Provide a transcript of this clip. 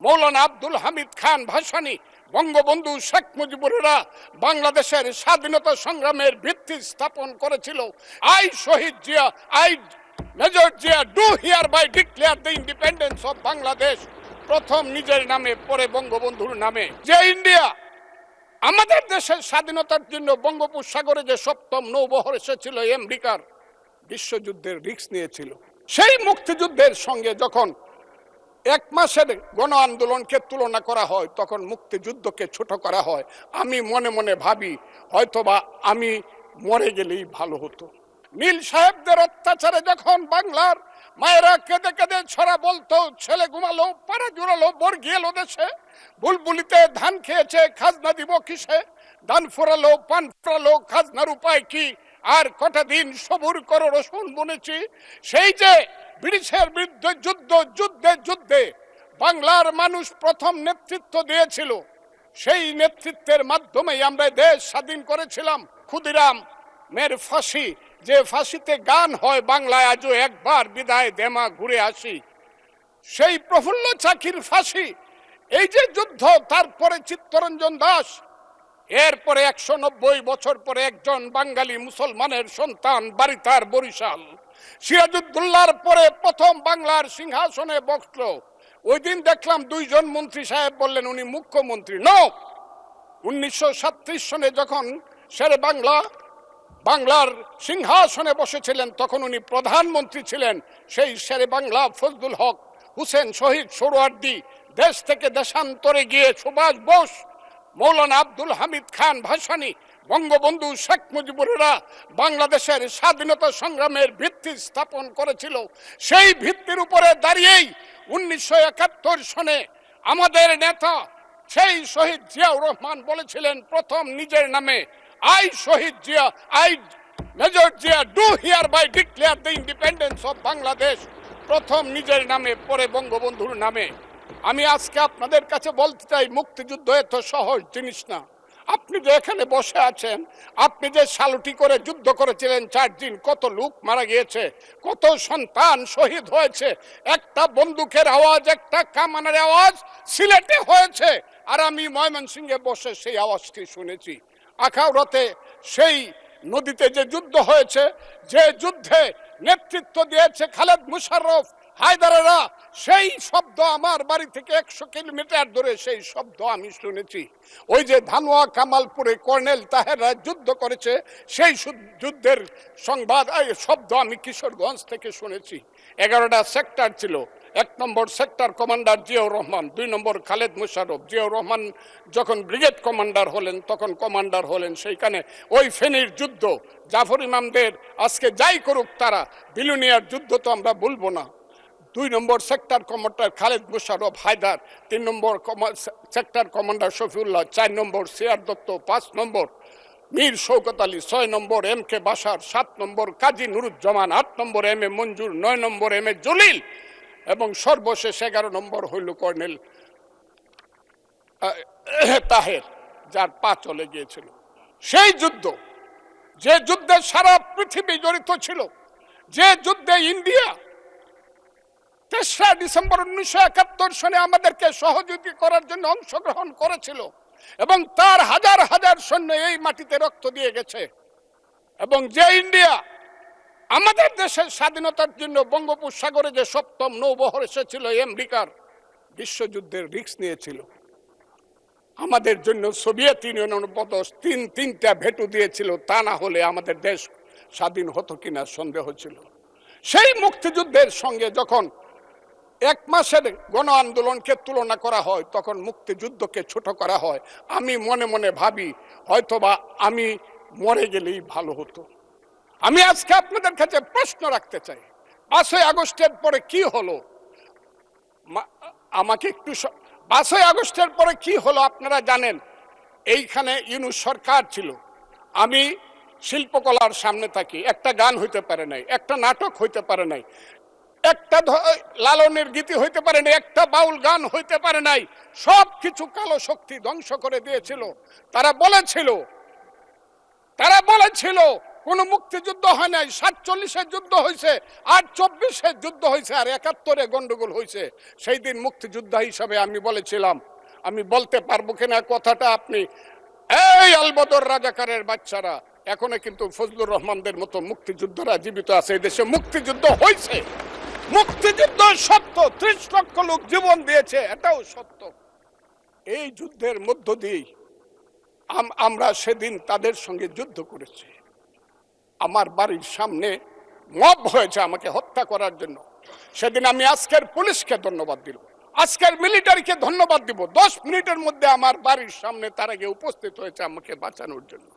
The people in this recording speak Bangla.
মৌলানা আব্দুল হামিদ খান ভাসানী, বঙ্গবন্ধু শেখ মুজিবুরেরা বাংলাদেশের স্বাধীনতা সংগ্রামের ভিত্তি স্থাপন করেছিল। I Shaheed Zia, I major Zia do hereby declare the independence of Bangladesh, প্রথম নিজের নামে পরে বঙ্গবন্ধুর নামে। যে ইন্ডিয়া আমাদের দেশের স্বাধীনতার জন্য বঙ্গোপসাগরে যে সপ্তম নৌবহর এসেছিল আমেরিকার, বিশ্বযুদ্ধের রিস্ক নিয়েছিল, সেই মুক্তিযুদ্ধের সঙ্গে যখন এক মাসের গণ আন্দোলনকে তুলনা করা হয় তখন মুক্তিযুদ্ধকে ছোট করা হয়। আমি মনে মনে ভাবি হয়তোবা আমি মরে গেলেই ভালো হতো। নীল সাহেবদের অত্যাচারে যখন বাংলার মায়েরা কেঁদে কেঁদে ছড়া বলতো, ছেলে ঘুমালো, পাড়া জুড়ালো, বর্গি এলো দেশে, বুলবুলিতে ধান খেয়েছে, খাজনা দিব কিসে, ধান ফোরালো, পান ফোরালো, খাজনার উপায় কি, আর কটা দিন সবুর করো রসুন বুনেছি। সেই যে ব্রিটিশের বিরুদ্ধে যুদ্ধে বাংলার মানুষ প্রথম নেতৃত্ব দিয়েছিল, সেই নেতৃত্বের মাধ্যমেই আমরা দেশ স্বাধীন করেছিলাম। ক্ষুদিরাম মের ফাঁসি, যে ফাঁসিতে গান হয় বাংলায় আজও একবার বিদায় দেমা ঘুরে আসি, সেই প্রফুল্ল চাকির ফাঁসি, এই যে যুদ্ধ, তারপরে চিত্তরঞ্জন দাস, এরপরে 190 বছর পরে একজন বাঙালি মুসলমানের সন্তান, বাড়ি তার বরিশাল, সিরাজউদ্দৌলার পরে প্রথম বাংলার সিংহাসনে বসলো। ওই দিন দেখলাম দুইজন মন্ত্রী সাহেব বললেন উনি মুখ্যমন্ত্রী। নো, 1937 সনে যখন শেরে বাংলার সিংহাসনে বসেছিলেন তখন উনি প্রধানমন্ত্রী ছিলেন। সেই শেরে বাংলা ফজলুল হক হুসেন শহীদ সোহরাওয়ার্দী, দেশ থেকে দেশান্তরে গিয়ে সুভাষ বোস, মৌলানা আব্দুল হামিদ খান ভাসানী, বঙ্গবন্ধু শেখ মুজিবুরেরা বাংলাদেশের স্বাধীনতা সংগ্রামের ভিত্তি স্থাপন করেছিল। সেই ভিত্তির উপরে দাঁড়িয়েই 1971 সনে আমাদের নেতা সেই শহীদ জিয়াউর রহমান বলেছিলেন প্রথম নিজের নামে, I Shaheed Zia, I major Zia do hereby declare the independence of Bangladesh, প্রথম নিজের নামে পরে বঙ্গবন্ধুর নামে। আমি আজকে আপনাদের কাছে বলতে চাই, মুক্তিযুদ্ধ এত সহজ জিনিস না। আপনি যে এখানে বসে আছেন, আপনি যে সালুটি করে যুদ্ধ করেছিলেন 4 দিন, কত লোক মারা গিয়েছে, কত সন্তান শহীদ হয়েছে, একটা বন্দুকের আওয়াজ, একটা কামানের আওয়াজ সিলেটে হয়েছে, আর আমি ময়মনসিংহে বসে সেই আওয়াজটি শুনেছি। আখাউড়াতে সেই নদীতে যে যুদ্ধ হয়েছে, যে যুদ্ধে নেতৃত্ব দিয়েছে খালেদ মুশাররফ, হায়দারেরা, সেই শব্দ আমার বাড়ি থেকে 100 কিলোমিটার দূরে, সেই শব্দ আমি শুনেছি। ওই যে ধানোয়া কামালপুরে কর্নেল তাহেররা যুদ্ধ করেছে, সেই যুদ্ধের সংবাদ শব্দ আমি কিশোরগঞ্জ থেকে শুনেছি। 11টা সেক্টর ছিল, 1 নম্বর সেক্টর কমান্ডার জিয়াউর রহমান, 2 নম্বর খালেদ মুশাররফ। জিয়াউর রহমান যখন ব্রিগেড কমান্ডার হলেন তখন কমান্ডার হলেন সেইখানে। ওই ফেনীর যুদ্ধ, জাফর ইমামদের আজকে যাই করুক তারা, বিলুনিয়ার যুদ্ধ তো আমরা বলবো না। 2 নম্বর সেক্টর কমান্ডার খালেদ মুশাররফ হায়দার, 3 নম্বর সেক্টর কমান্ডার শফিউল্লাহ, 4 নম্বর সিআর দত্ত, 5 নম্বর মীর শৌকত আলী, 6 নম্বর MK বাশার, 7 নম্বর কাজী নুরুজ্জামান, 8 নম্বর MA মঞ্জুর, 9 নম্বর MA জলিল, এবং সর্বশেষ 11 নম্বর হইল কর্নেল তাহের, যার পা চলে গিয়েছিল। সেই যুদ্ধ, যে যুদ্ধে সারা পৃথিবী জড়িত ছিল, যে যুদ্ধে ইন্ডিয়া 3রা ডিসেম্বর 1971 সনে আমাদেরকে সহযোগী করার জন্য অংশগ্রহণ করেছিল, এবং তার হাজার হাজার সৈন্য এই মাটিতে রক্ত দিয়ে গেছে, এবং যে ইন্ডিয়া আমাদের দেশের স্বাধীনতার জন্য বঙ্গোপসাগরে যে সপ্তম নৌবহর এসেছিল আমেরিকার, বিশ্বযুদ্ধের রিস্ক নিয়েছিল, আমাদের জন্য সোভিয়েত ইউনিয়নের বদস 3টা ভেটো দিয়েছিল, তা না হলে আমাদের দেশ স্বাধীন হতো কিনা সন্দেহ ছিল। সেই মুক্তিযুদ্ধের সঙ্গে যখন এক মাসের গণ আন্দোলনকে তুলনা করা হয় তখন মুক্তিযুদ্ধকে ছোট করা হয়। আমি মনে মনে ভাবি হয়তোবা আমি মরে গেলেই ভালো হতো। আমি আজকে আপনাদের কাছে প্রশ্ন রাখতে চাই, 5ই আগস্টের পরে কি হলো? আমাকে একটু 5ই আগস্টের পরে কি হলো আপনারা জানেন। এইখানে ইউনূস সরকার ছিল, আমি শিল্পকলার সামনে থাকি, একটা গান হইতে পারে নাই, একটা নাটক হইতে পারে নাই, একটা লালনের গীতি হইতে পারে নাই, একটা বাউল গান হইতে পারে নাই। সব কিছু কালো শক্তি ধ্বংস করে দিয়েছিল। তারা বলেছিল কোনো মুক্তিযুদ্ধ হয় নাই। 47-এ যুদ্ধ হয়েছে, আর 24-এ যুদ্ধ হয়েছে, আর 71-এ গন্ডগোল হয়েছে। সেই দিন মুক্তিযোদ্ধা হিসাবে আমি বলেছিলাম, আমি বলতে পারবো কিনা কথাটা আপনি, এই আলবদর রাজাকারের বাচ্চারা, এখনো কিন্তু ফজলুর রহমানদের মতো মুক্তিযোদ্ধারা জীবিত আছে। এই দেশে মুক্তিযুদ্ধ হয়েছে, মুক্তিযুদ্ধ সত্য, 30 লক্ষ লোক জীবন দিয়েছে, এটাও সত্য। এই যুদ্ধের মধ্য দিয়ে আমরা সেদিন তাদের সঙ্গে যুদ্ধ করেছি। আমার বাড়ির সামনে মব হয়েছে আমাকে হত্যা করার জন্য। সেদিন আমি আজকের পুলিশকে ধন্যবাদ দিব, আজকের মিলিটারিকে ধন্যবাদ দিব। 10 মিনিটের মধ্যে আমার বাড়ির সামনে তার আগে উপস্থিত হয়েছে আমাকে বাঁচানোর জন্য।